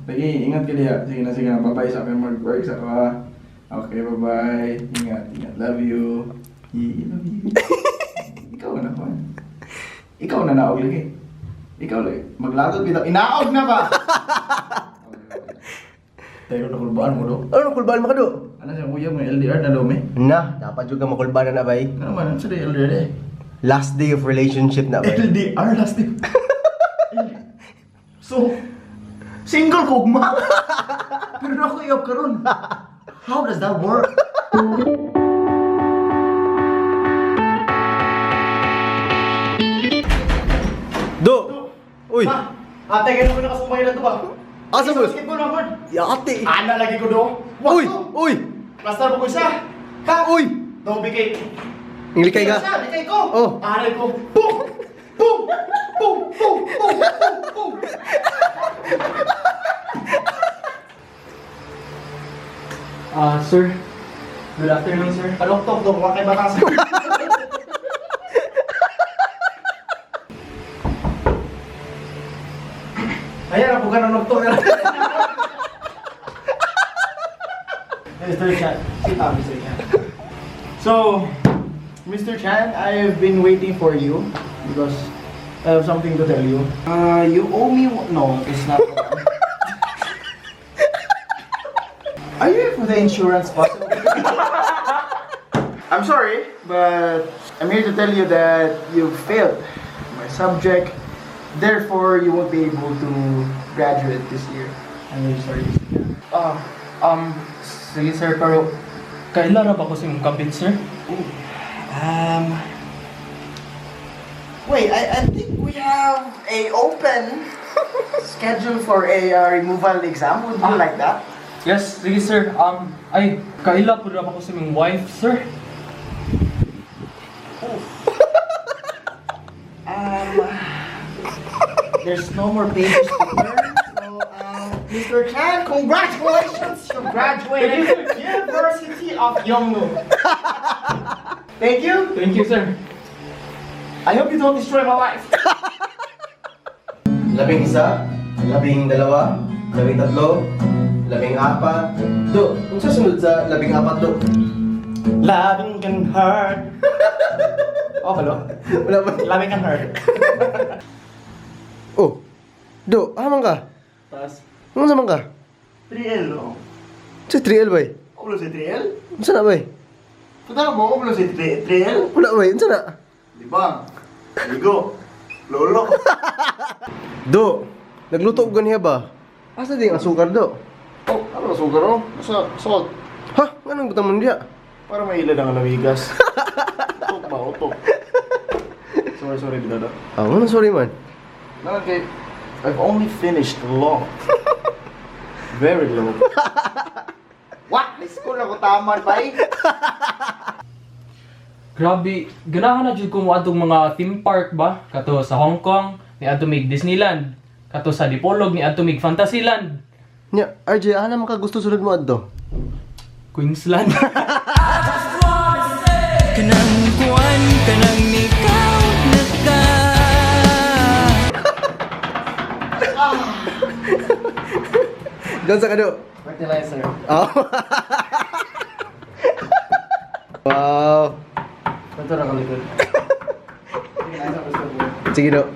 Lagi, ingat ka diya. Sige na. Bye-bye sa akin mag-work sa ka. Okay, bye-bye. Ingat. Love you. Love you. Ikaw na naman. Ikaw na naog lagi. Ikaw lagi. Maglagot bitaw. Inaog na ba? Tayo na kulbaan mo do. Ano kulbaan mo ka do? Ano siya kuya mo LDR na dumi? Na, dapat juga makulbaan na bay. Ano man, sa LDR eh. Last day of relationship na bay. LDR last day. So, single kugma. Pero na ako iyop karon. How does that work? Do! Uy! Ate, gano'n ko nakasumay na ito ba? Asa mo? Basketball naman. Yate! Ana lagi ko do. Uy! Uy! Plaster mo ko siya. Ha? Uy! Do, bigay. Inglikay ka? Bigay ko. Oh. Aray ko. Boom! Boom! Boom! Boom! Boom! Boom! Sir. Good afternoon, sir. Kaloktok do, wakay batang sir. Ayan, ako ganun nagtok. Mr. Chan. Sit down, Mr. Chan. So, Mr. Chan, I've been waiting for you because I have something to tell you. You owe me no, it's not. Are you here for the insurance possible? I'm sorry, but I'm here to tell you that you failed my subject. Therefore, you won't be able to graduate this year. I'm really sorry. Sige, sir, pero kailan na ba ko sa imong kabin, sir? Wait, I think we have a open schedule for a removal exam. Would you like that? Yes, sige, sir. Kailan po na ba ko sa imong wife, sir? There's no more pages to learn. So, Mr. Chan, congratulations! You graduated University of Yongnu. Thank you. Thank you, sir. I hope you don't destroy my life. 11, 12, 13, 14, 14. Do, kung sa sunod sa 14 do? Loving can hurt. Oh, hello? Wala ba? Loving can hurt. Oh, do, aman ka? Tapos, Ano naman ka? 3L, no? Sa 3L bay? Ako lang si 3L? Ano na bay? Punta mo, ako lang si 3L? Wala bay, ano na? Di ba? Ligo. Lolo. Do, nagluto ko ganiya ba? Asa din ang asukar do? Oh, ano sugar oh? Nasa salt. Ha? Anong butang mo niya? Para mailad ang lawigas. Utok ba? Utok. Sorry, Bidada. Ano sorry man? Okay, I've only finished low. Very low. What? School ako taman ba eh? Grabe, ganahan na jud ko mo atong mga theme park ba? Kato sa Hong Kong, ni ato mig Disneyland. Kato sa Dipolog, ni ato mig Fantasyland. Nya, RJ, ano naman ka gusto sulod mo adto? Queensland. Kanang kuan, kanang nikaw na ka. Doon sa kado? Fertilizer. Oh. Wow. Ito na kalikod. Sige do.